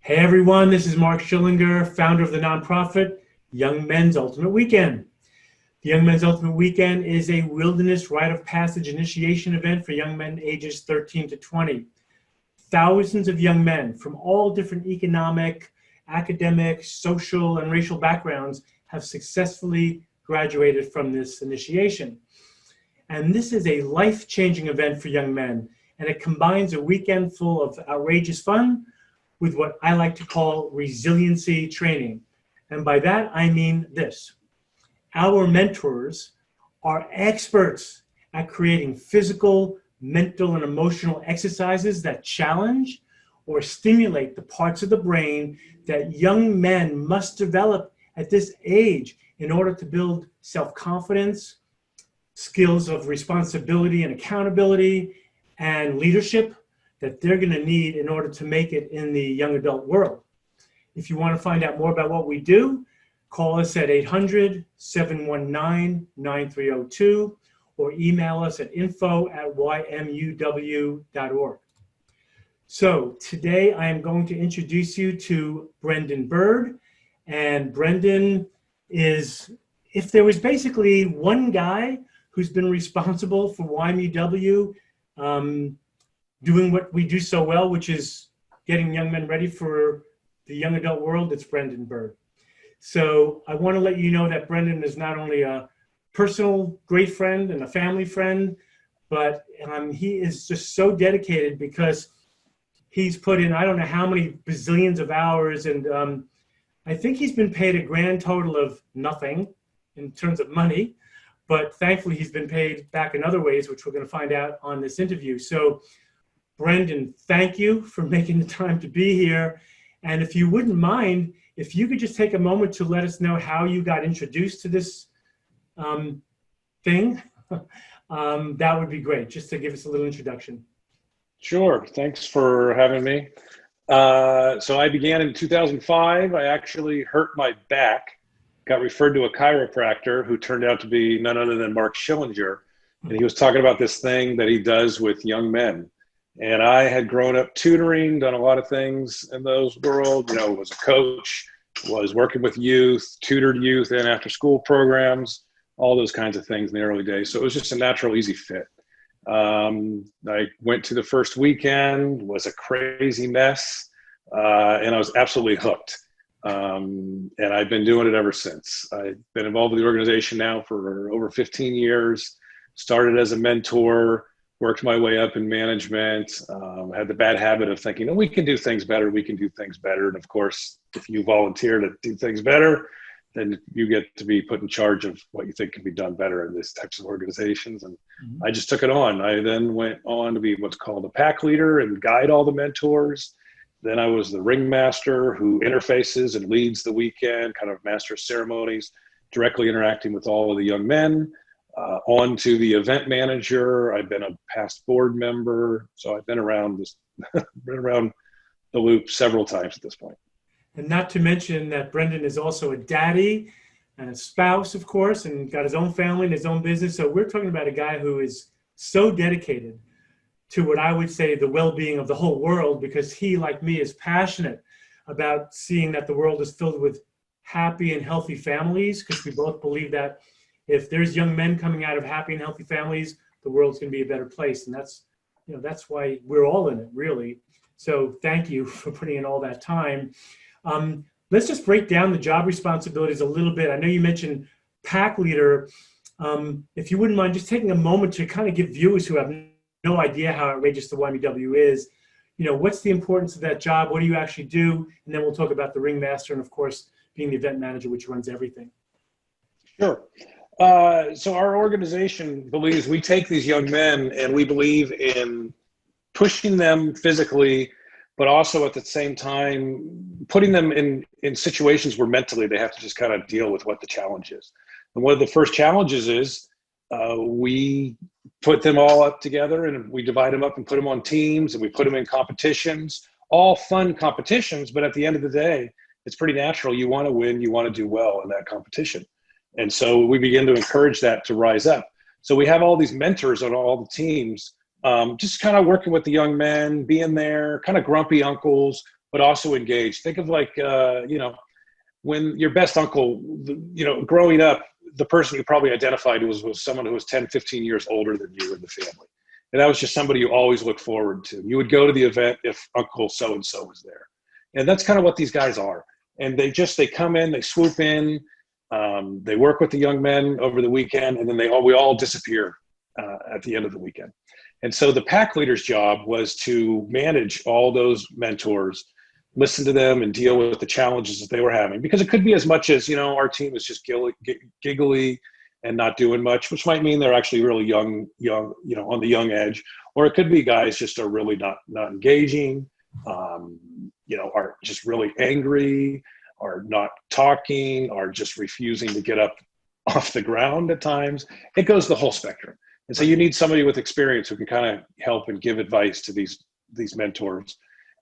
Hey everyone, this is Mark Schillinger, founder of the nonprofit Young Men's Ultimate Weekend. The Young Men's Ultimate Weekend is a wilderness rite of passage initiation event for young men ages 13 to 20. Thousands of young men from all different economic, academic, social, and racial backgrounds have successfully graduated from this initiation. And this is a life-changing event for young men, and it combines a weekend full of outrageous fun with what I like to call resiliency training. And by that, I mean this. Our mentors are experts at creating physical, mental, and emotional exercises that challenge or stimulate the parts of the brain that young men must develop at this age in order to build self-confidence, skills of responsibility and accountability, and leadership that they're going to need in order to make it in the young adult world. If you want to find out more about what we do, call us at 800-719-9302 or email us at info@ymuw.org. So today I am going to introduce you to Brendan Byrd. And Brendan is, if there was basically one guy who's been responsible for YMUW doing what we do so well, which is getting young men ready for the young adult world, it's Brendan Byrd. So I want to let you know that Brendan is not only a personal great friend and a family friend, but he is just so dedicated because he's put in, I don't know how many bazillions of hours, and I think he's been paid a grand total of nothing in terms of money, but thankfully he's been paid back in other ways, which we're going to find out on this interview. So Brendan, thank you for making the time to be here. And if you wouldn't mind, if you could just take a moment to let us know how you got introduced to this thing, that would be great, just to give us a little introduction. Sure. Thanks for having me. So I began in 2005. I actually hurt my back, got referred to a chiropractor who turned out to be none other than Mark Schillinger. And he was talking about this thing that he does with young men. And I had grown up tutoring, done a lot of things in those world, was a coach, was working with youth, tutored youth and after school programs, all those kinds of things in the early days. So it was just a natural, easy fit. I went to the first weekend, was a crazy mess, and I was absolutely hooked. And I've been doing it ever since. I've been involved with the organization now for over 15 years, started as a mentor, worked my way up in management, had the bad habit of thinking, we can do things better, we can do things better. And of course, if you volunteer to do things better, then you get to be put in charge of what you think can be done better in these types of organizations. And I just took it on. I then went on to be what's called a pack leader and guide all the mentors. Then I was the ringmaster who interfaces and leads the weekend, kind of master of ceremonies, directly interacting with all of the young men. On to the event manager. I've been a past board member, so I've been around been around the loop several times at this point. And not to mention that Brendan is also a daddy and a spouse, of course, and got his own family and his own business. So we're talking about a guy who is so dedicated to what I would say the well-being of the whole world, because he, like me, is passionate about seeing that the world is filled with happy and healthy families, because we both believe that if there's young men coming out of happy and healthy families, the world's going to be a better place. And that's why we're all in it, really. So thank you for putting in all that time. Let's just break down the job responsibilities a little bit. I know you mentioned pack leader. If you wouldn't mind just taking a moment to kind of give viewers who have no idea how outrageous the YMUW is, what's the importance of that job? What do you actually do? And then we'll talk about the ringmaster and, of course, being the event manager, which runs everything. Sure. So our organization believes we take these young men and we believe in pushing them physically, but also at the same time, putting them in situations where mentally they have to just kind of deal with what the challenge is. And one of the first challenges is we put them all up together and we divide them up and put them on teams and we put them in competitions, all fun competitions. But at the end of the day, it's pretty natural. You want to win, you want to do well in that competition. And so we begin to encourage that to rise up. So we have all these mentors on all the teams, just kind of working with the young men, being there, kind of grumpy uncles, but also engaged. Think of like, when your best uncle, growing up, the person you probably identified was someone who was 10, 15 years older than you in the family. And that was just somebody you always looked forward to. You would go to the event if Uncle so-and-so was there. And that's kind of what these guys are. And they come in, they swoop in, they work with the young men over the weekend, and then we all disappear at the end of the weekend. And so the pack leader's job was to manage all those mentors, listen to them, and deal with the challenges that they were having. Because it could be as much as, our team is just giggly and not doing much, which might mean they're actually really young, on the young edge. Or it could be guys just are really not engaging, are just really angry, are not talking, are just refusing to get up off the ground at times. It goes the whole spectrum. And so you need somebody with experience who can kind of help and give advice to these mentors.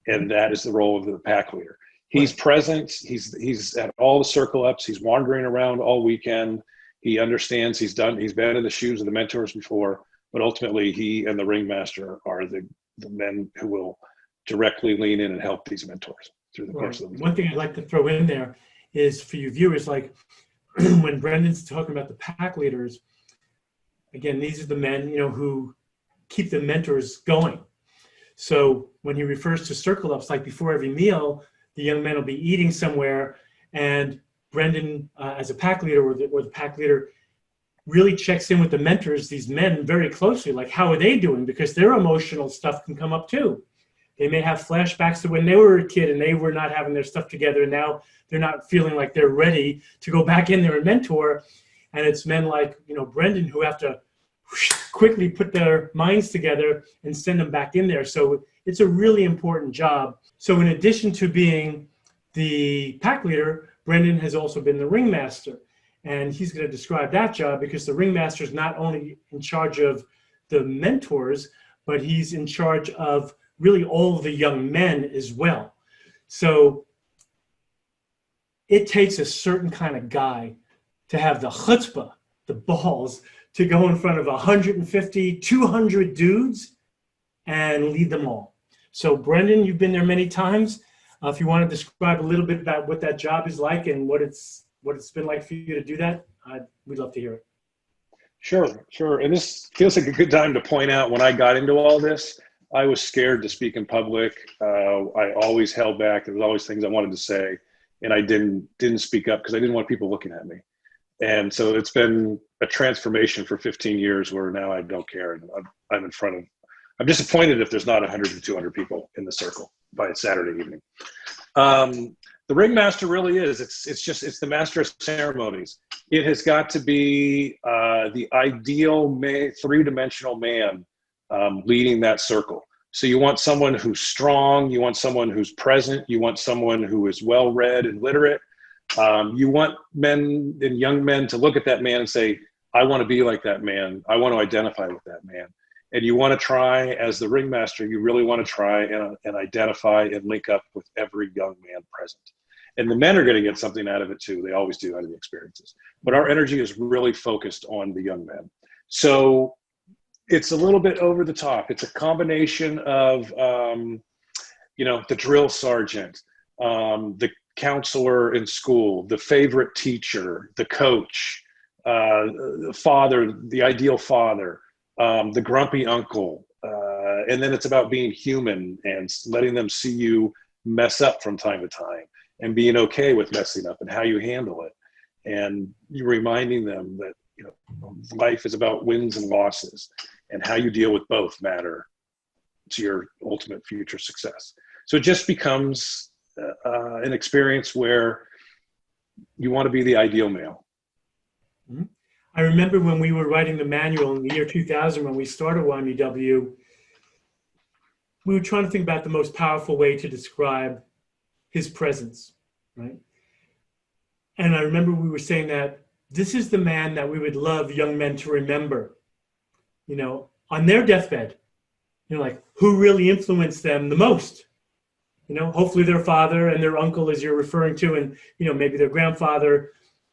And that is the role of the pack leader. He's present. He's at all the circle ups. He's wandering around all weekend. He understands. He's been in the shoes of the mentors before, but ultimately he and the ringmaster are the men who will directly lean in and help these mentors through the course of the week. One thing I'd like to throw in there is for you viewers, like when Brendan's talking about the pack leaders, again, these are the men, who keep the mentors going. So when he refers to circle ups, like before every meal, the young men will be eating somewhere, and Brendan, as a pack leader or the pack leader, really checks in with the mentors, these men, very closely, like how are they doing? Because their emotional stuff can come up too. They may have flashbacks to when they were a kid and they were not having their stuff together, and now they're not feeling like they're ready to go back in there and mentor. And it's men like, Brendan, who have to quickly put their minds together and send them back in there. So it's a really important job. So in addition to being the pack leader, Brendan has also been the ringmaster. And he's going to describe that job, because the ringmaster is not only in charge of the mentors, but he's in charge of really all of the young men as well. So it takes a certain kind of guy to have the chutzpah, the balls, to go in front of 150, 200 dudes and lead them all. So Brendan, you've been there many times. If you want to describe a little bit about what that job is like and what it's been like for you to do that, we'd love to hear it. Sure. And this feels like a good time to point out, when I got into all this, I was scared to speak in public. I always held back. There was always things I wanted to say, and I didn't speak up because I didn't want people looking at me. And so it's been a transformation for 15 years where now I don't care. And I'm disappointed if there's not 100 to 200 people in the circle by Saturday evening. The ringmaster really is, it's the master of ceremonies. It has got to be the ideal three-dimensional man leading that circle. So you want someone who's strong, you want someone who's present, you want someone who is well-read and literate. You want men and young men to look at that man and say, I want to be like that man. I want to identify with that man. And you want to try, as the ringmaster, you really want to try and identify and link up with every young man present. And the men are going to get something out of it too. They always do, out of the experiences. But our energy is really focused on the young men. So it's a little bit over the top. It's a combination of, the drill sergeant, the counselor in school, the favorite teacher, the coach, the father, the ideal father, the grumpy uncle. And then it's about being human and letting them see you mess up from time to time and being okay with messing up and how you handle it. And you're reminding them that, life is about wins and losses, and how you deal with both matter to your ultimate future success. So it just becomes an experience where you want to be the ideal male. Mm-hmm. I remember when we were writing the manual in the year 2000, when we started YMUW, we were trying to think about the most powerful way to describe his presence, right? And I remember we were saying that this is the man that we would love young men to remember, on their deathbed, like who really influenced them the most. Hopefully their father and their uncle, as you're referring to, and, maybe their grandfather,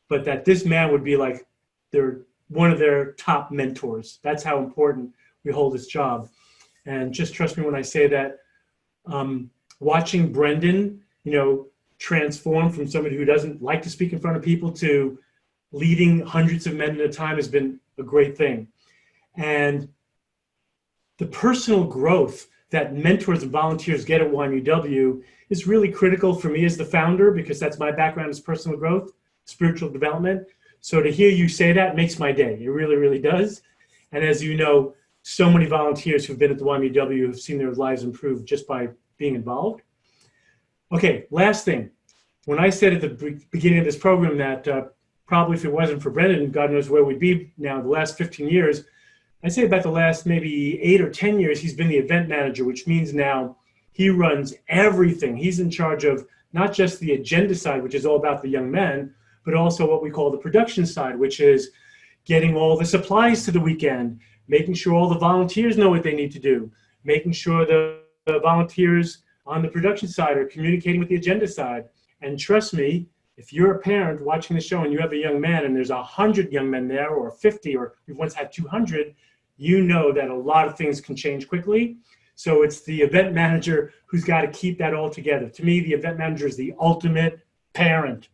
but that this man would be like one of their top mentors. That's how important we hold this job. And just trust me when I say that watching Brendan, transform from somebody who doesn't like to speak in front of people to leading hundreds of men at a time has been a great thing. And the personal growth that mentors and volunteers get at YMUW is really critical for me as the founder, because that's my background is personal growth, spiritual development. So to hear you say that makes my day. It really, really does. And as you know, so many volunteers who've been at the YMUW have seen their lives improve just by being involved. Okay, last thing. When I said at the beginning of this program that probably if it wasn't for Brendan, God knows where we'd be now, the last 15 years, I'd say about the last maybe 8 or 10 years, he's been the event manager, which means now he runs everything. He's in charge of not just the agenda side, which is all about the young men, but also what we call the production side, which is getting all the supplies to the weekend, making sure all the volunteers know what they need to do, making sure the volunteers on the production side are communicating with the agenda side. And trust me, if you're a parent watching the show and you have a young man and there's 100 young men there or 50, or we've once had 200, you know that a lot of things can change quickly. So it's the event manager who's got to keep that all together. To me, the event manager is the ultimate parent.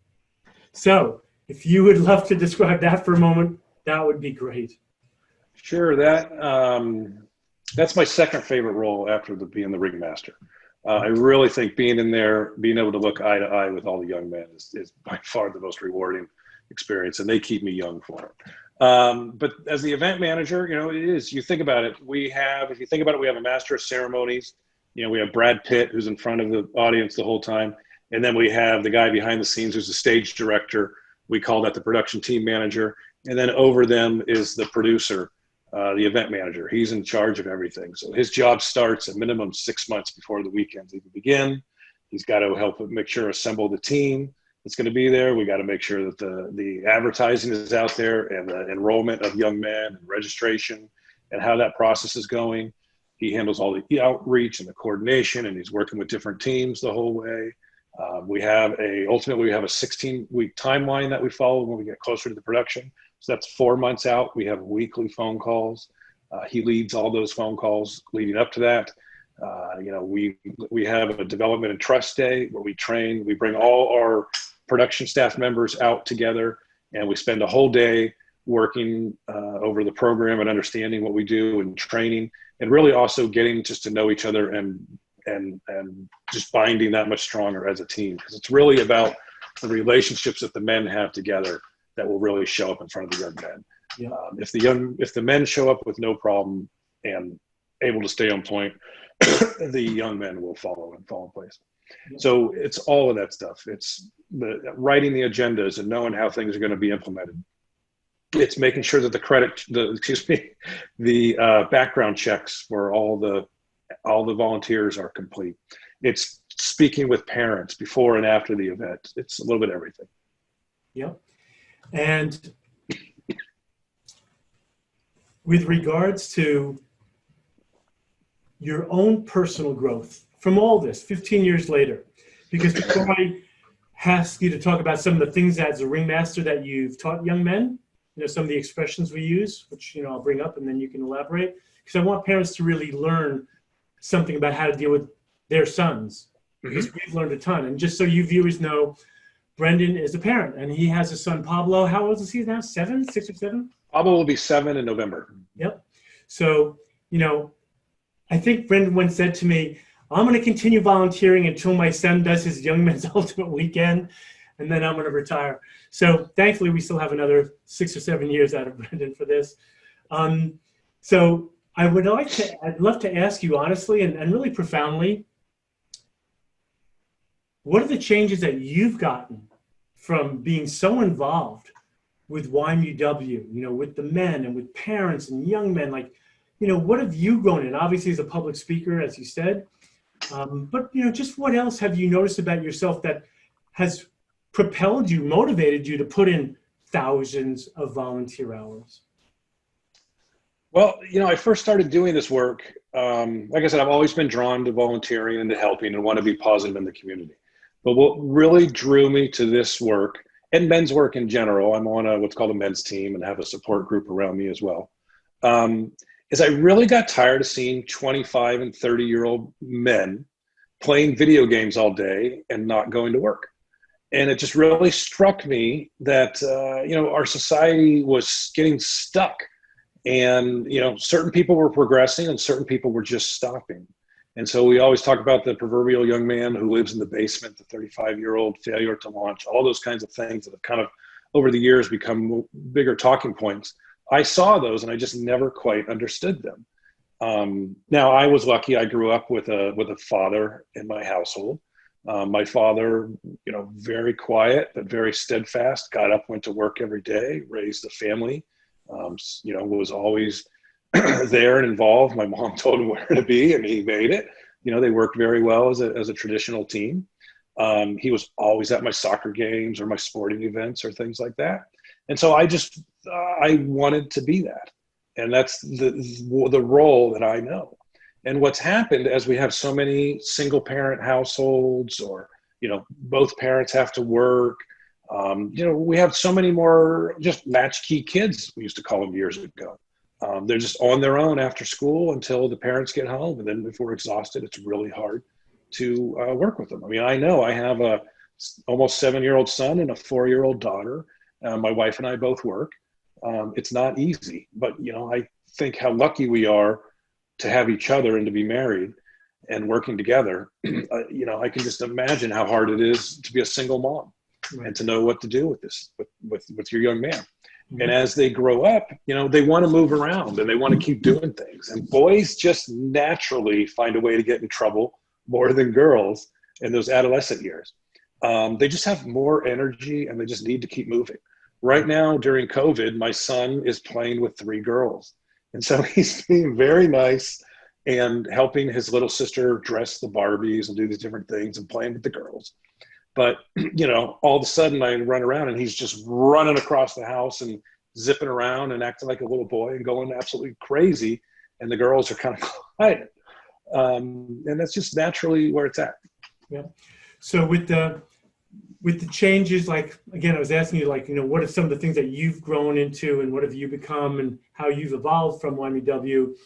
So if you would love to describe that for a moment, that would be great. Sure. That's my second favorite role after being the ringmaster. I really think being in there, being able to look eye to eye with all the young men is by far the most rewarding experience, and they keep me young for it. But as the event manager, it is, you think about it, if you think about it, we have a master of ceremonies, we have Brad Pitt, who's in front of the audience the whole time. And then we have the guy behind the scenes, who's the stage director. We call that the production team manager. And then over them is the producer, the event manager. He's in charge of everything. So his job starts at minimum 6 months before the weekends even begin. He's got to help make sure assemble the team that's going to be there. We got to make sure that the advertising is out there and the enrollment of young men and registration and how that process is going. He handles all the outreach and the coordination, and he's working with different teams the whole way. Ultimately we have a 16-week timeline that we follow when we get closer to the production. So that's 4 months out. We have weekly phone calls. He leads all those phone calls leading up to that. We have a development and trust day where we train. We bring all our production staff members out together, and we spend a whole day working over the program and understanding what we do and training, and really also getting just to know each other and just binding that much stronger as a team, because it's really about the relationships that the men have together that will really show up in front of the young men. Yeah. If the men show up with no problem and able to stay on point, the young men will fall in place. Yeah. So it's all of that stuff. It's writing the agendas and knowing how things are going to be implemented. It's making sure that the background checks for all the volunteers are complete. It's speaking with parents before and after the event. It's a little bit of everything. Yep. And with regards to your own personal growth from all this 15 years later, because before I ask you to talk about some of the things as a ringmaster that you've taught young men, some of the expressions we use, which I'll bring up and then you can elaborate, because I want parents to really learn something about how to deal with their sons, because we've learned a ton. And just so you viewers know, Brendan is a parent and he has a son, Pablo. How old is he now? 6 or 7? Pablo will be 7 in November. Yep. So, I think Brendan once said to me, I'm going to continue volunteering until my son does his Young Men's Ultimate Weekend, and then I'm going to retire. So thankfully, we still have another 6 or 7 years out of Brendan for this. So I'd love to ask you honestly and really profoundly, what are the changes that you've gotten from being so involved with YMUW, with the men and with parents and young men? Like, what have you grown in? Obviously, as a public speaker, as you said, but just what else have you noticed about yourself that has propelled you, motivated you to put in thousands of volunteer hours? Well, I first started doing this work. Like I said, I've always been drawn to volunteering and to helping and want to be positive in the community. But what really drew me to this work and men's work in general, I'm on what's called a men's team and have a support group around me as well, is I really got tired of seeing 25 and 30-year-old men playing video games all day and not going to work. And it just really struck me that, our society was getting stuck, and, certain people were progressing and certain people were just stopping. And so we always talk about the proverbial young man who lives in the basement, the 35-year-old failure to launch, all those kinds of things that have kind of over the years become bigger talking points. I saw those and I just never quite understood them. Now, I was lucky. I grew up with a father in my household. My father, very quiet, but very steadfast, got up, went to work every day, raised a family, was always there and involved. My mom told him where to be and he made it. They worked very well as a traditional team. He was always at my soccer games or my sporting events or things like that. And so I wanted to be that. And that's the role that I know. And what's happened as we have so many single parent households, or, both parents have to work, we have so many more just latchkey kids, we used to call them years ago. They're just on their own after school until the parents get home. And then if we're exhausted, it's really hard to work with them. I mean, I know I have a almost 7-year-old son and a 4-year-old daughter. My wife and I both work. It's not easy, but, I think how lucky we are to have each other and to be married and working together. I can just imagine how hard it is to be a single mom, right, and to know what to do with this, with your young man. Mm-hmm. And as they grow up, they want to move around and they want to keep doing things. And boys just naturally find a way to get in trouble more than girls in those adolescent years. They just have more energy and they just need to keep moving. Right now, during COVID, my son is playing with 3 girls. And so he's being very nice and helping his little sister dress the Barbies and do these different things and playing with the girls. But, all of a sudden I run around and he's just running across the house and zipping around and acting like a little boy and going absolutely crazy. And the girls are kind of quiet. And that's just naturally where it's at. Yeah. So with the changes, like, again, I was asking you, what are some of the things that you've grown into and what have you become and how you've evolved from YMUW?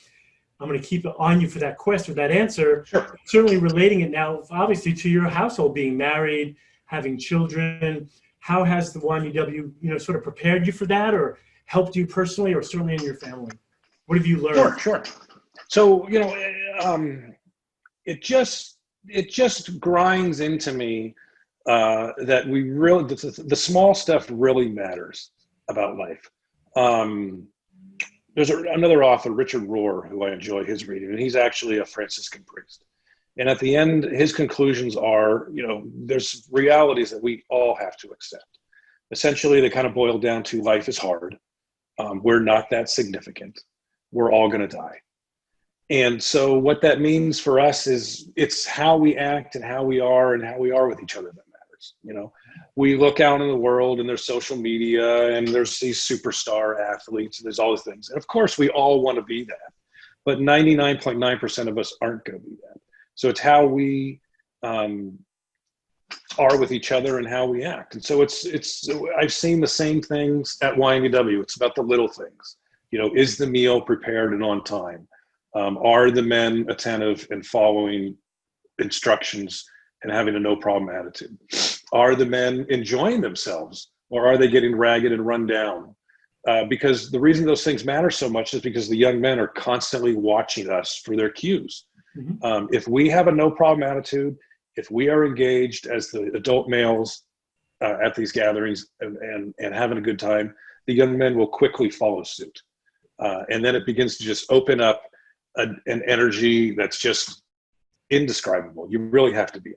I'm going to keep it on you for that question, that answer. Sure. Certainly relating it now, obviously, to your household, being married, having children. How has the YMUW, sort of prepared you for that, or helped you personally, or certainly in your family? What have you learned? Sure. So, it just grinds into me that we really, the small stuff really matters about life. There's another author, Richard Rohr, who I enjoy his reading, and he's actually a Franciscan priest. And at the end, his conclusions are, there's realities that we all have to accept. Essentially, they kind of boil down to life is hard. We're not that significant. We're all going to die. And so what that means for us is it's how we act and how we are with each other that matters. We look out in the world and there's social media and there's these superstar athletes and there's all these things. And of course we all want to be that, but 99.9% of us aren't going to be that. So it's how we are with each other and how we act. And so I've seen the same things at YMUW. It's about the little things. Is the meal prepared and on time? Are the men attentive and following instructions and having a no problem attitude? Are the men enjoying themselves, or are they getting ragged and run down? Because the reason those things matter so much is because the young men are constantly watching us for their cues. Mm-hmm. If we have a no problem attitude, if we are engaged as the adult males at these gatherings and having a good time, the young men will quickly follow suit. And then it begins to just open up an energy that's just indescribable. You really have to be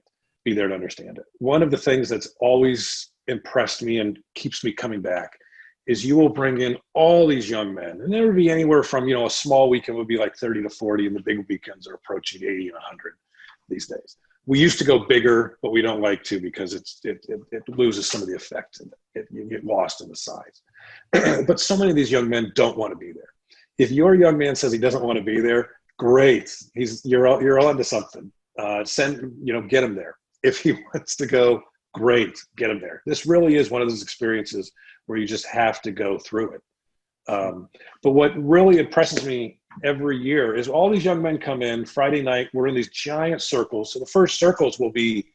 there to understand it. One of the things that's always impressed me and keeps me coming back is you will bring in all these young men, and there would be anywhere from, a small weekend would be like 30 to 40, and the big weekends are approaching 80 and 100 these days. We used to go bigger, but we don't like to because it loses some of the effect and you get lost in the size. But so many of these young men don't want to be there. If your young man says he doesn't want to be there, great. You're on to something. Get him there. If he wants to go, great, get him there. This really is one of those experiences where you just have to go through it. But what really impresses me every year is all these young men come in Friday night. We're in these giant circles. So the first circles will be,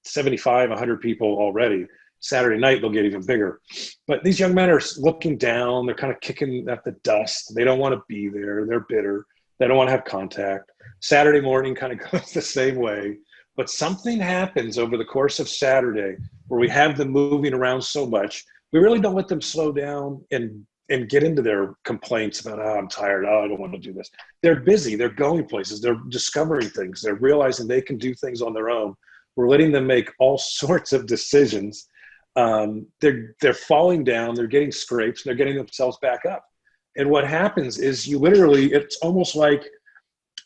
75, 100 people already. Saturday night, they'll get even bigger. But these young men are looking down. They're kind of kicking at the dust. They don't want to be there. They're bitter. They don't want to have contact. Saturday morning kind of goes the same way. But something happens over the course of Saturday where we have them moving around so much. We really don't let them slow down and get into their complaints about, I'm tired. I don't want to do this. They're busy. They're going places. They're discovering things. They're realizing they can do things on their own. We're letting them make all sorts of decisions. They're falling down. They're getting scrapes. They're getting themselves back up. And what happens is it's almost like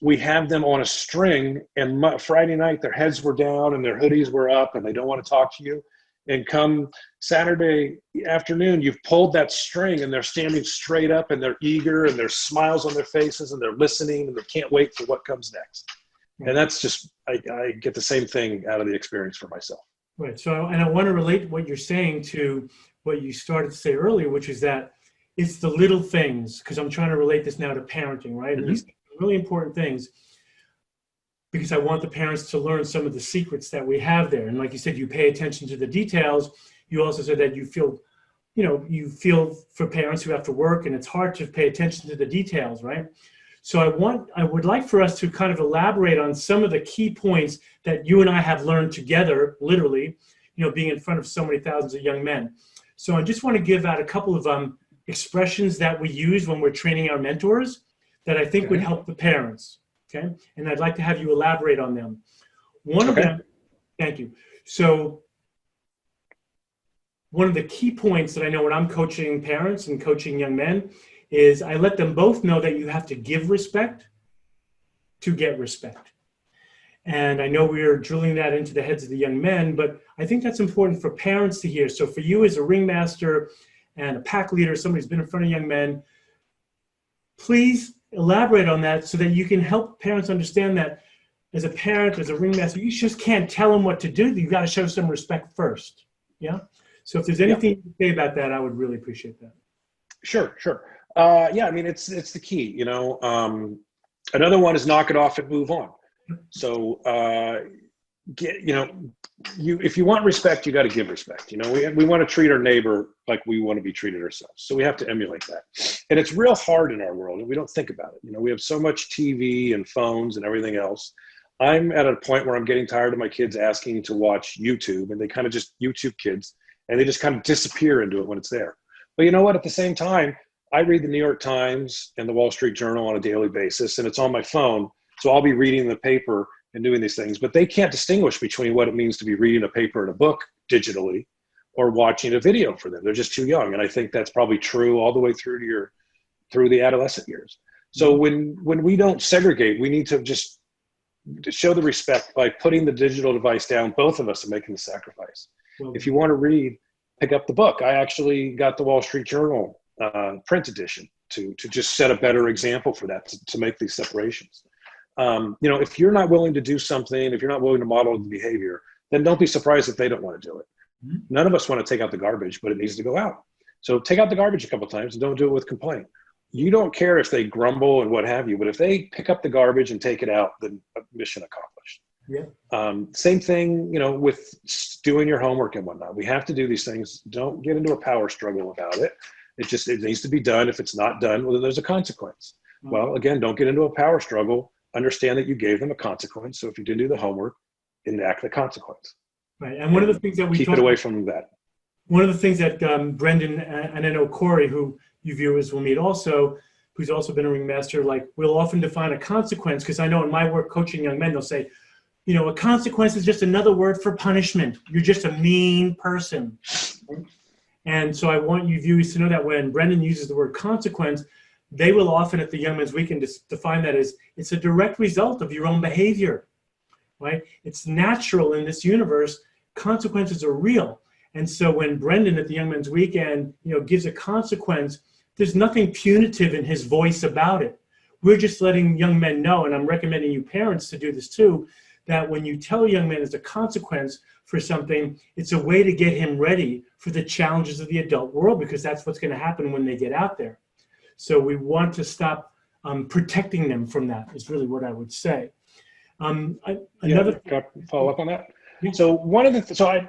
we have them on a string, and Friday night their heads were down and their hoodies were up and they don't want to talk to you. And come Saturday afternoon, you've pulled that string and they're standing straight up and they're eager and there's smiles on their faces and they're listening and they can't wait for what comes next. And that's just, I get the same thing out of the experience for myself. Right. So, and I want to relate what you're saying to what you started to say earlier, which is that it's the little things, because I'm trying to relate this now to parenting, right? And these are really important things, because I want the parents to learn some of the secrets that we have there. And like you said, you pay attention to the details. You also said that you feel for parents who have to work and it's hard to pay attention to the details, right? So I would like for us to kind of elaborate on some of the key points that you and I have learned together, literally, being in front of so many thousands of young men. So I just want to give out a couple of expressions that we use when we're training our mentors that I think would help the parents. Okay. And I'd like to have you elaborate on them. One of them, thank you. So one of the key points that I know when I'm coaching parents and coaching young men is I let them both know that you have to give respect to get respect. And I know we are drilling that into the heads of the young men, but I think that's important for parents to hear. So for you as a ringmaster and a pack leader, somebody who's been in front of young men, please elaborate on that so that you can help parents understand that as a parent, as a ringmaster, you just can't tell them what to do. You've got to show some respect first. Yeah. So if there's anything you can say about that, I would really appreciate that. Sure. I mean, it's the key, another one is knock it off and move on. So, if you want respect, you got to give respect. We want to treat our neighbor like we want to be treated ourselves. So we have to emulate that. And it's real hard in our world and we don't think about it. We have so much TV and phones and everything else. I'm at a point where I'm getting tired of my kids asking to watch YouTube, and they kind of just YouTube kids and they just kind of disappear into it when it's there. But you know what? At the same time, I read the New York Times and the Wall Street Journal on a daily basis, and it's on my phone. So I'll be reading the paper and doing these things, but they can't distinguish between what it means to be reading a paper and a book digitally or watching a video for them. They're just too young. And I think that's probably true all the way through the adolescent years. So when we don't segregate, we need to just show the respect by putting the digital device down, both of us are making the sacrifice. If you want to read, pick up the book. I actually got the Wall Street Journal print edition to just set a better example for that, to make these separations. If you're not willing to do something, if you're not willing to model the behavior, then don't be surprised if they don't want to do it. None of us want to take out the garbage, but it needs to go out. So take out the garbage a couple of times and don't do it with complaint. You don't care if they grumble and what have you, but if they pick up the garbage and take it out, then mission accomplished. Yeah. Same thing, with doing your homework and whatnot. We have to do these things. Don't get into a power struggle about it. It needs to be done. If it's not done, well, then there's a consequence. Well, again, don't get into a power struggle. Understand that you gave them a consequence. So if you didn't do the homework, enact the consequence. Right. And one of the things that we keep it away from that. One of the things that Brendan and I know Corey, who you viewers will meet also, who's also been a ringmaster, we'll often define a consequence, because I know in my work coaching young men, they'll say, a consequence is just another word for punishment. You're just a mean person. And so I want you viewers to know that when Brendan uses the word consequence, they will often at the Young Men's Weekend define that as it's a direct result of your own behavior, right? It's natural in this universe. Consequences are real. And so when Brendan at the Young Men's Weekend, gives a consequence, there's nothing punitive in his voice about it. We're just letting young men know, and I'm recommending you parents to do this too, that when you tell young men as a consequence for something, it's a way to get him ready for the challenges of the adult world, because that's what's going to happen when they get out there. So we want to stop protecting them from that is really what I would say. Yeah, Another, can I follow up on that? yeah, So one of the, so I,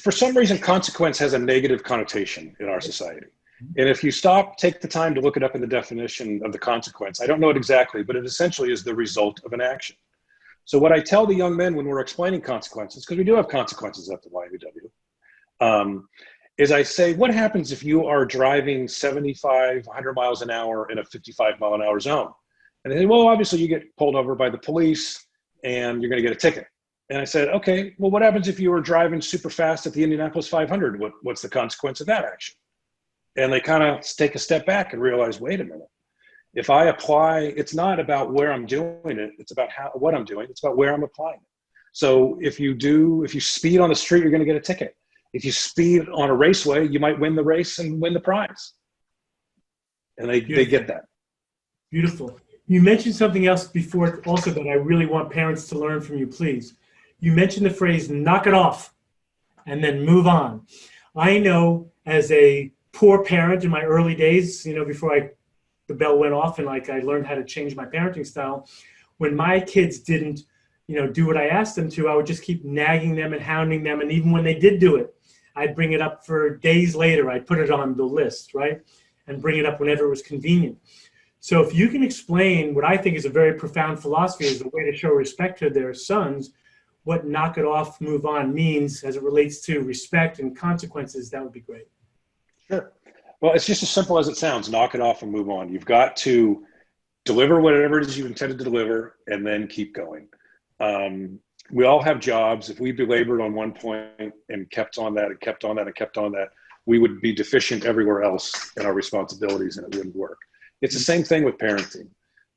for some reason, consequence has a negative connotation in our society. And if you take the time to look it up in the definition of the consequence, I don't know it exactly, but it essentially is the result of an action. So what I tell the young men when we're explaining consequences, because we do have consequences at the YMUW, is I say, what happens if you are driving 75, 100 miles an hour in a 55-mile-an-hour zone? And they say, well, obviously you get pulled over by the police and you're going to get a ticket. And I said, okay, well, what happens if you were driving super fast at the Indianapolis 500? What's the consequence of that action? And they kind of take a step back and realize, wait a minute. If I apply, it's not about where I'm doing it. It's about what I'm doing. It's about where I'm applying it. So if you speed on the street, you're going to get a ticket. If you speed on a raceway, you might win the race and win the prize. And they get that. Beautiful. You mentioned something else before also that I really want parents to learn from you, please. You mentioned the phrase, knock it off, and then move on. I know as a poor parent in my early days, before the bell went off and I learned how to change my parenting style, when my kids didn't, do what I asked them to, I would just keep nagging them and hounding them. And even when they did do it, I'd bring it up for days later. I'd put it on the list, right? And bring it up whenever it was convenient. So if you can explain what I think is a very profound philosophy as a way to show respect to their sons, what knock it off, move on means as it relates to respect and consequences, that would be great. Sure. Well, it's just as simple as it sounds. Knock it off and move on. You've got to deliver whatever it is you intended to deliver and then keep going. We all have jobs. If we belabored on one point and kept on that and kept on that and kept on that, we would be deficient everywhere else in our responsibilities and it wouldn't work. It's the same thing with parenting.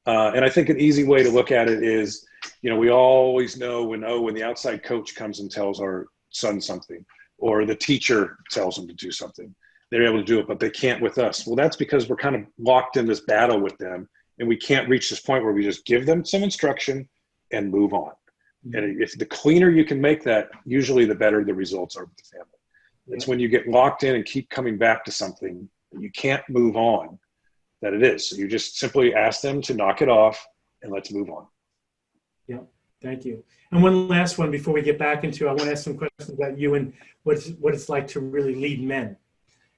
And I think an easy way to look at it is, we always know when the outside coach comes and tells our son something, or the teacher tells them to do something, they're able to do it, but they can't with us. Well, that's because we're kind of locked in this battle with them and we can't reach this point where we just give them some instruction and move on. And if the cleaner you can make that, usually the better the results are with the family. It's when you get locked in and keep coming back to something that you can't move on that it is. So you just simply ask them to knock it off and let's move on. Yeah, thank you. And one last one before we get back into, I want to ask some questions about you and what it's like to really lead men.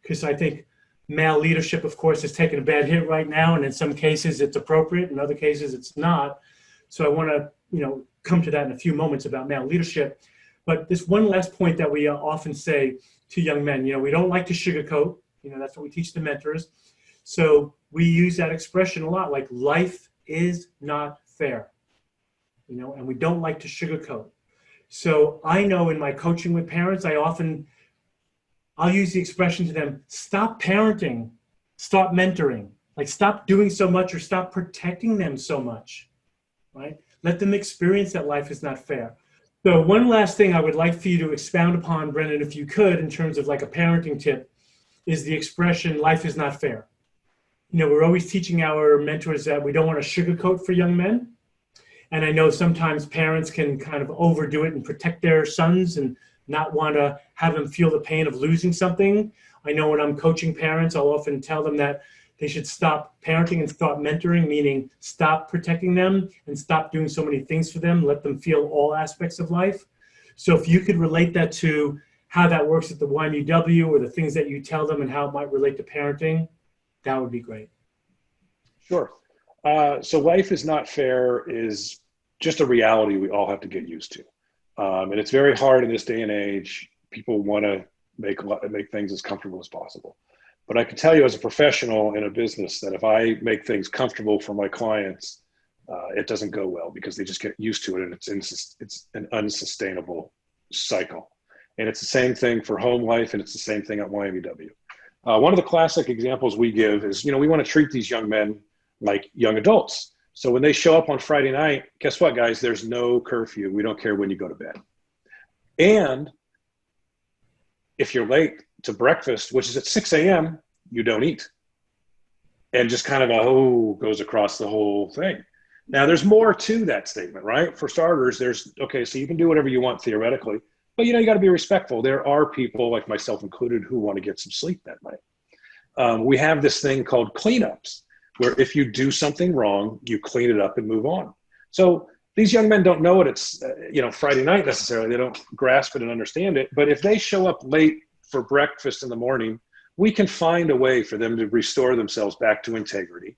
Because I think male leadership, of course, is taking a bad hit right now. And in some cases it's appropriate. In other cases it's not. So I want to, come to that in a few moments about male leadership. But this one last point that we often say to young men, we don't like to sugarcoat. That's what we teach the mentors. So we use that expression a lot, like life is not fair, and we don't like to sugarcoat. So I know in my coaching with parents, I'll use the expression to them, stop parenting, stop mentoring, like stop doing so much or stop protecting them so much, right? Let them experience that life is not fair. So one last thing I would like for you to expound upon, Brennan, if you could, in terms of like a parenting tip, is the expression, life is not fair. We're always teaching our mentors that we don't want to sugarcoat for young men. And I know sometimes parents can kind of overdo it and protect their sons and not want to have them feel the pain of losing something. I know when I'm coaching parents, I'll often tell them that they should stop parenting and start mentoring, meaning stop protecting them and stop doing so many things for them. Let them feel all aspects of life. So if you could relate that to how that works at the YMUW or the things that you tell them and how it might relate to parenting, that would be great. Sure. So life is not fair is just a reality we all have to get used to. And it's very hard in this day and age. People want to make things as comfortable as possible. But I can tell you as a professional in a business that if I make things comfortable for my clients, it doesn't go well because they just get used to it and it's an unsustainable cycle. And it's the same thing for home life and it's the same thing at YMUW. One of the classic examples we give is, we want to treat these young men like young adults. So when they show up on Friday night, guess what, guys? There's no curfew. We don't care when you go to bed. And if you're late to breakfast, which is at 6 a.m., you don't eat. And just kind of goes across the whole thing. Now, there's more to that statement, right? For starters, so you can do whatever you want theoretically, but you got to be respectful. There are people, like myself included, who want to get some sleep that night. We have this thing called cleanups, where if you do something wrong, you clean it up and move on. So these young men don't know it. It's, Friday night necessarily. They don't grasp it and understand it. But if they show up late for breakfast in the morning, we can find a way for them to restore themselves back to integrity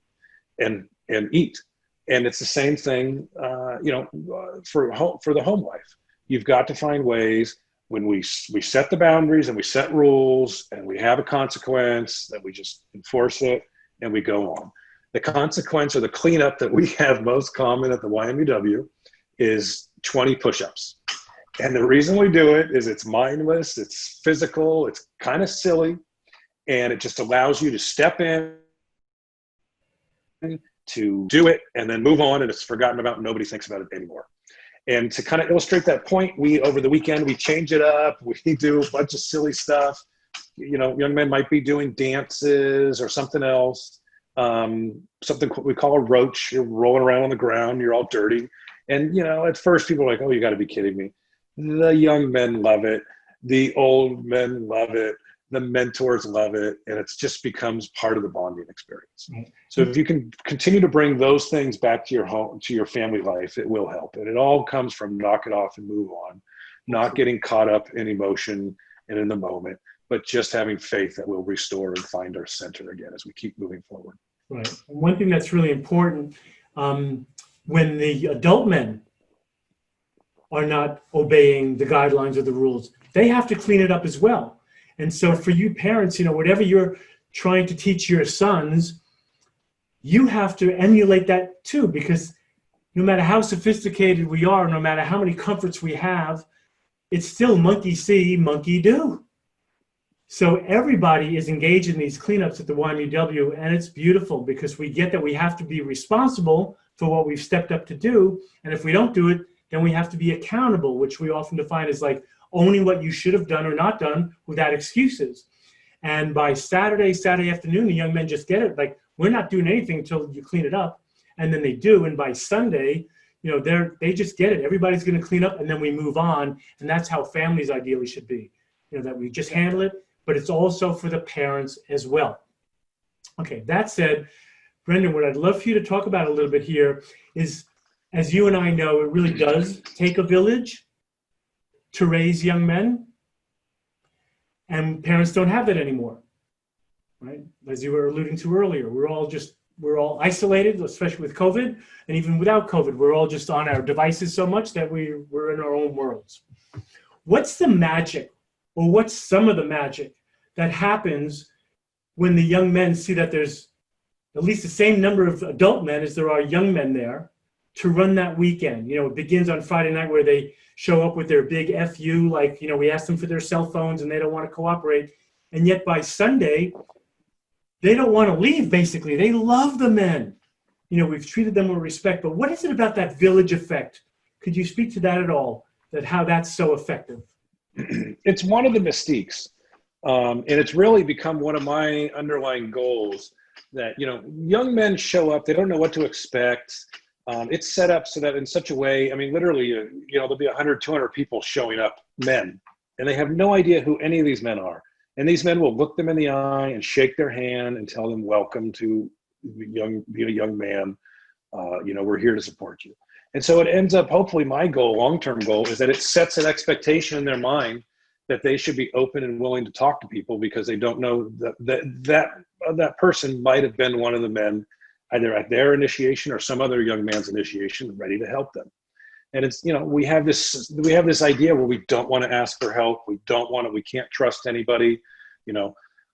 and eat. And it's the same thing, for the home life. You've got to find ways when we set the boundaries and we set rules and we have a consequence that we just enforce it and we go on. The consequence or the cleanup that we have most common at the YMUW is 20 push-ups. And the reason we do it is it's mindless, it's physical, it's kind of silly, and it just allows you to step in, to do it, and then move on, and it's forgotten about, and nobody thinks about it anymore. And to kind of illustrate that point, over the weekend, we change it up, we do a bunch of silly stuff. Young men might be doing dances or something else. Something we call a roach. You're rolling around on the ground, you're all dirty. And, at first people are like, oh, you got to be kidding me. The young men love it. The old men love it. The mentors love it. And it just becomes part of the bonding experience. Right. So if you can continue to bring those things back to your home, to your family life, it will help. And it all comes from knock it off and move on, not getting caught up in emotion and in the moment, but just having faith that we'll restore and find our center again as we keep moving forward. Right. And one thing that's really important, when the adult men are not obeying the guidelines or the rules, they have to clean it up as well. And so for you parents, whatever you're trying to teach your sons, you have to emulate that too, because no matter how sophisticated we are, no matter how many comforts we have, it's still monkey see, monkey do. So everybody is engaged in these cleanups at the YMUW, and it's beautiful because we get that we have to be responsible for what we've stepped up to do. And if we don't do it, then we have to be accountable, which we often define as like owning what you should have done or not done without excuses. And by Saturday afternoon, the young men just get it. Like, we're not doing anything until you clean it up. And then they do. And by Sunday, they just get it. Everybody's going to clean up, and then we move on. And that's how families ideally should be, that we just handle it. But it's also for the parents as well. Okay, that said, Brendan, what I'd love for you to talk about a little bit here is, as you and I know, it really does take a village to raise young men, and parents don't have that anymore, right? As you were alluding to earlier, we're all isolated, especially with COVID, and even without COVID, we're all just on our devices so much that we're in our own worlds. What's the magic, or what's some of the magic that happens when the young men see that there's at least the same number of adult men as there are young men there to run that weekend? It begins on Friday night where they show up with their big FU, like, we ask them for their cell phones and they don't want to cooperate. And yet by Sunday, they don't want to leave, basically. They love the men. We've treated them with respect. But what is it about that village effect? Could you speak to that at all, how that's so effective? It's one of the mystiques. And it's really become one of my underlying goals that, young men show up, they don't know what to expect. It's set up so that in such a way, literally, there'll be 100, 200 people showing up, men, and they have no idea who any of these men are. And these men will look them in the eye and shake their hand and tell them, welcome to being a young man. We're here to support you. And so it ends up, hopefully my goal, long-term goal, is that it sets an expectation in their mind that they should be open and willing to talk to people, because they don't know that person might have been one of the men, either at their initiation or some other young man's initiation, ready to help them. And it's, we have this idea where we don't want to ask for help. We can't trust anybody.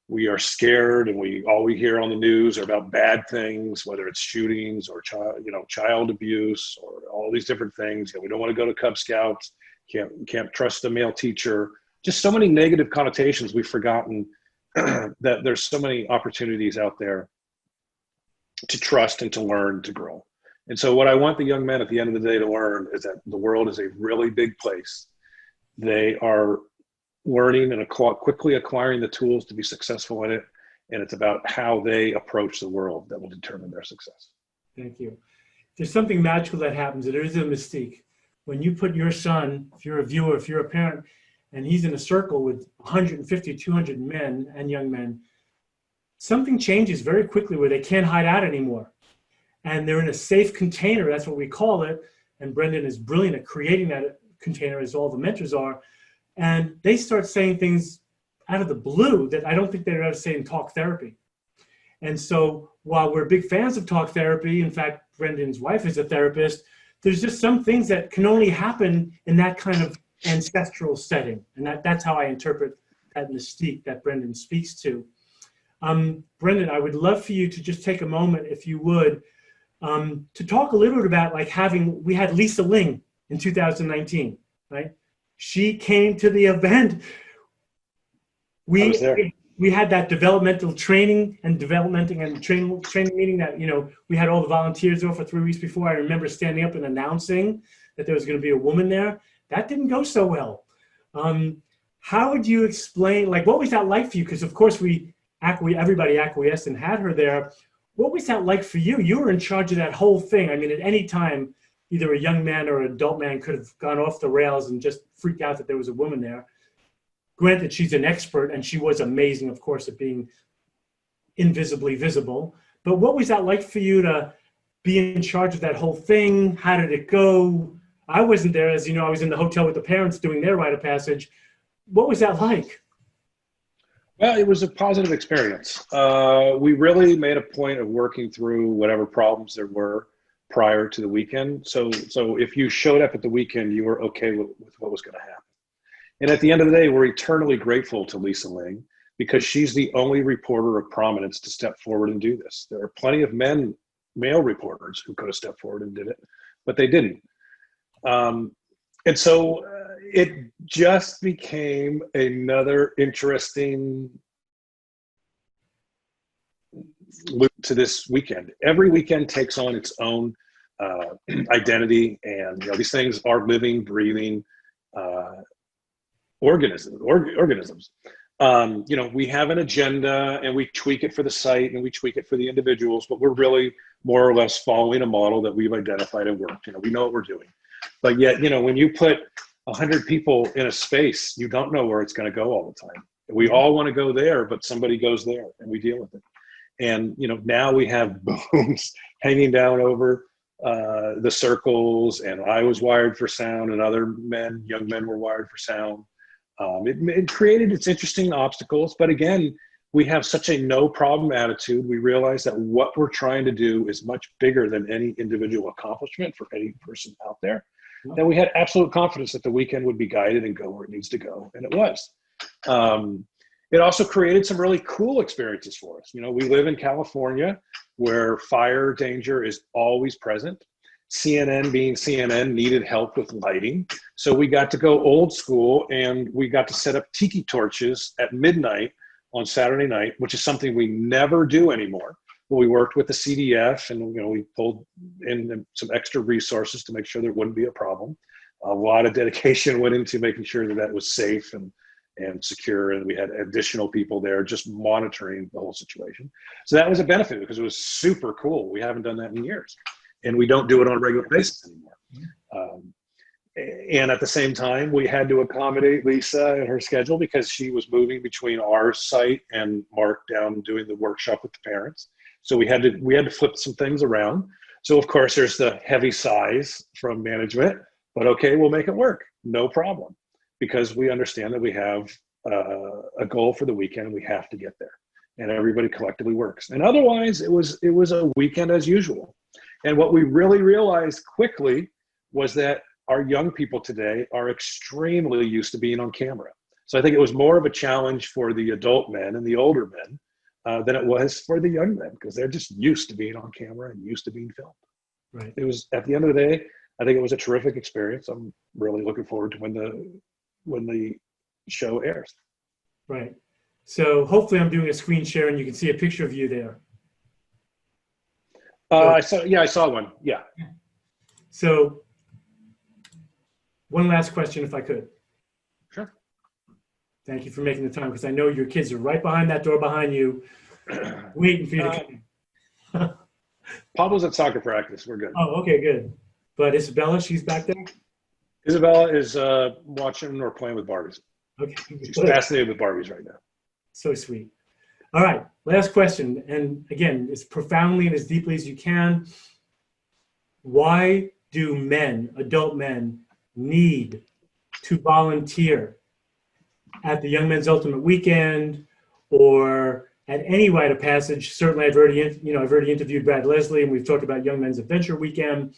We are scared, and all we hear on the news are about bad things, whether it's shootings or child abuse or all these different things. We don't want to go to Cub Scouts. Can't trust a male teacher. Just so many negative connotations. We've forgotten that there's so many opportunities out there to trust and to learn, to grow. And so what I want the young men at the end of the day to learn is that the world is a really big place. They are learning and quickly acquiring the tools to be successful in it. And it's about how they approach the world that will determine their success. Thank you. There's something magical that happens. There is a mystique. When you put your son, if you're a viewer, if you're a parent, and he's in a circle with 150, 200 men and young men, something changes very quickly where they can't hide out anymore. And they're in a safe container, that's what we call it. And Brendan is brilliant at creating that container, as all the mentors are. And they start saying things out of the blue that I don't think they'd ever say in talk therapy. And so while we're big fans of talk therapy, in fact, Brendan's wife is a therapist, there's just some things that can only happen in that kind of ancestral setting. And that's how I interpret that mystique that Brendan speaks to. Brendan, I would love for you to just take a moment, if you would, to talk a little bit about like we had Lisa Ling in 2019, right? She came to the event. I was there. We had that developmental training and training meeting that, we had all the volunteers there for 3 weeks before. I remember standing up and announcing that there was going to be a woman there. That didn't go so well. How would you explain, like, what was that like for you? Because of course everybody acquiesced and had her there. What was that like for you? You were in charge of that whole thing. I mean, at any time, either a young man or an adult man could have gone off the rails and just freaked out that there was a woman there. Granted, she's an expert, and she was amazing, of course, at being invisibly visible. But what was that like for you to be in charge of that whole thing? How did it go? I wasn't there, as you know, I was in the hotel with the parents doing their rite of passage. What was that like? Well, it was a positive experience. We really made a point of working through whatever problems there were prior to the weekend. So if you showed up at the weekend, you were okay with what was going to happen. And at the end of the day, we're eternally grateful to Lisa Ling because she's the only reporter of prominence to step forward and do this. There are plenty of male reporters who could have stepped forward and did it, but they didn't. And so it just became another interesting loop to this weekend. Every weekend takes on its own identity, and these things are living, breathing organisms. We have an agenda, and we tweak it for the site, and we tweak it for the individuals, but we're really more or less following a model that we've identified and worked. We know what we're doing. But yet, when you put 100 people in a space, you don't know where it's going to go all the time. We all want to go there, but somebody goes there, and we deal with it. And now we have booms hanging down over the circles, and I was wired for sound, and other young men were wired for sound. It created its interesting obstacles, but again, we have such a no problem attitude. We realize that what we're trying to do is much bigger than any individual accomplishment for any person out there. And we had absolute confidence that the weekend would be guided and go where it needs to go, and it was. It also created some really cool experiences for us. We live in California where fire danger is always present. CNN, being CNN, needed help with lighting. So we got to go old school, and we got to set up tiki torches at midnight on Saturday night, which is something we never do anymore. But we worked with the CDF, and we pulled in some extra resources to make sure there wouldn't be a problem. A lot of dedication went into making sure that was safe and secure, and we had additional people there just monitoring the whole situation. So that was a benefit because it was super cool. We haven't done that in years, and we don't do it on a regular basis anymore. And at the same time, we had to accommodate Lisa and her schedule because she was moving between our site and Mark down doing the workshop with the parents. So we had to flip some things around. So of course there's the heavy sighs from management, but okay, we'll make it work. No problem. Because we understand that we have a goal for the weekend, and we have to get there, and everybody collectively works. And otherwise, it was a weekend as usual. And what we really realized quickly was that our young people today are extremely used to being on camera. So I think it was more of a challenge for the adult men and the older men than it was for the young men, because they're just used to being on camera and used to being filmed. Right. It was, at the end of the day, I think it was a terrific experience. I'm really looking forward to when the show airs. Right. So hopefully I'm doing a screen share and you can see a picture of you there. I saw one. Yeah. So one last question, if I could. Sure. Thank you for making the time, because I know your kids are right behind that door behind you, waiting for you to come. Pablo's at soccer practice. We're good. Oh, okay, good. But Isabella, she's back there? Isabella is watching or playing with Barbies. Okay. She's fascinated with Barbies right now. So sweet. All right, last question. And again, as profoundly and as deeply as you can, why do men, adult men, need to volunteer at the Young Men's Ultimate Weekend or at any rite of passage? Certainly, I've already interviewed Brad Leslie, and we've talked about Young Men's Adventure Weekend.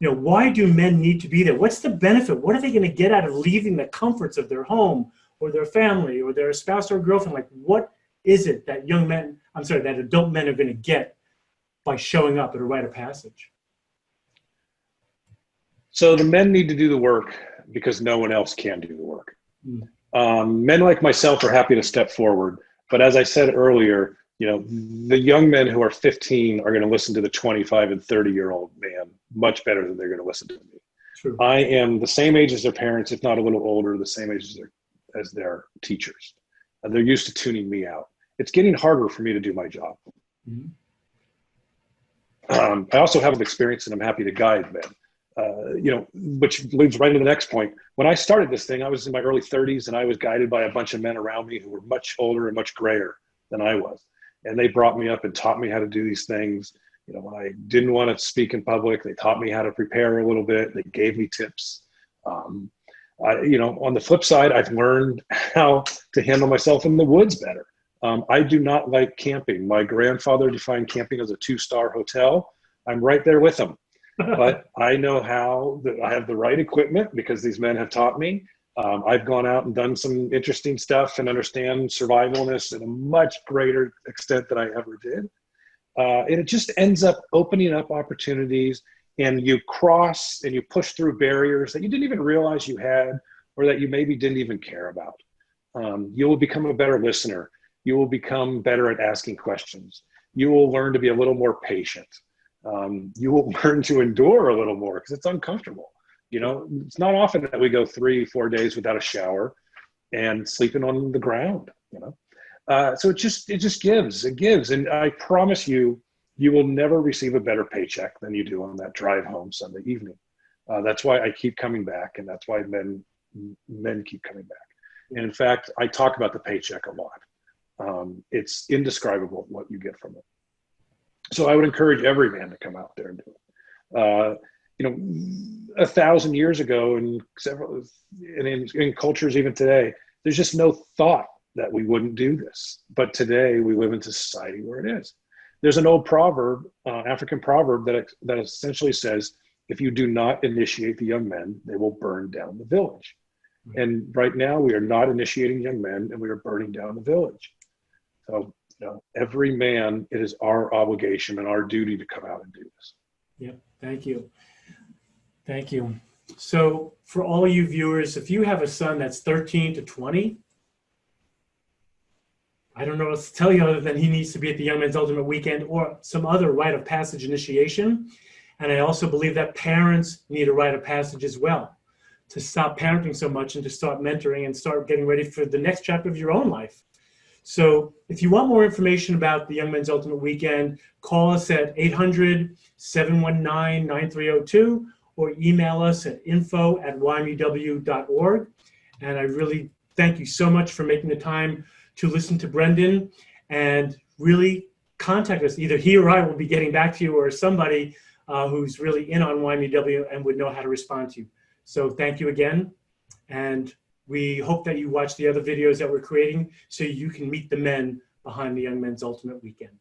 Why do men need to be there? What's the benefit? What are they going to get out of leaving the comforts of their home or their family or their spouse or girlfriend? Like, what is it that that adult men are going to get by showing up at a rite of passage? So the men need to do the work because no one else can do the work. Men like myself are happy to step forward. But as I said earlier, the young men who are 15 are going to listen to the 25 and 30-year-old man much better than they're going to listen to me. True. I am the same age as their parents, if not a little older, the same age as their teachers. They're used to tuning me out. It's getting harder for me to do my job. Mm-hmm. I also have experience, and I'm happy to guide men. Which leads right into the next point. When I started this thing, I was in my early 30s, and I was guided by a bunch of men around me who were much older and much grayer than I was. And they brought me up and taught me how to do these things. When I didn't want to speak in public, they taught me how to prepare a little bit. They gave me tips. On the flip side, I've learned how to handle myself in the woods better. I do not like camping. My grandfather defined camping as a 2-star hotel. I'm right there with him. But I know I have the right equipment because these men have taught me. I've gone out and done some interesting stuff and understand survivalness in a much greater extent than I ever did. And it just ends up opening up opportunities, and you cross and you push through barriers that you didn't even realize you had, or that you maybe didn't even care about. You will become a better listener. You will become better at asking questions. You will learn to be a little more patient. You will learn to endure a little more because it's uncomfortable. It's not often that we go 3-4 days without a shower and sleeping on the ground, so it just gives. And I promise you, you will never receive a better paycheck than you do on that drive home Sunday evening. That's why I keep coming back, and that's why men keep coming back. And in fact, I talk about the paycheck a lot. It's indescribable what you get from it. So I would encourage every man to come out there and do it. 1,000 years ago, and in cultures even today, there's just no thought that we wouldn't do this. But today we live in a society where it is. There's an old proverb, African proverb, that essentially says, if you do not initiate the young men, they will burn down the village. And right now we are not initiating young men, and we are burning down the village. So every man, it is our obligation and our duty to come out and do this. Yep. Thank you. Thank you. So for all you viewers, if you have a son that's 13 to 20, I don't know what to tell you other than he needs to be at the Young Men's Ultimate Weekend or some other rite of passage initiation. And I also believe that parents need a rite of passage as well, to stop parenting so much and to start mentoring and start getting ready for the next chapter of your own life. So if you want more information about the Young Men's Ultimate Weekend, call us at 800-719-9302 or email us at info@ymuw.org. And I really thank you so much for making the time to listen to Brendan, and really contact us. Either he or I will be getting back to you, or somebody who's really in on YMUW and would know how to respond to you. So thank you again. And we hope that you watch the other videos that we're creating so you can meet the men behind the Young Men's Ultimate Weekend.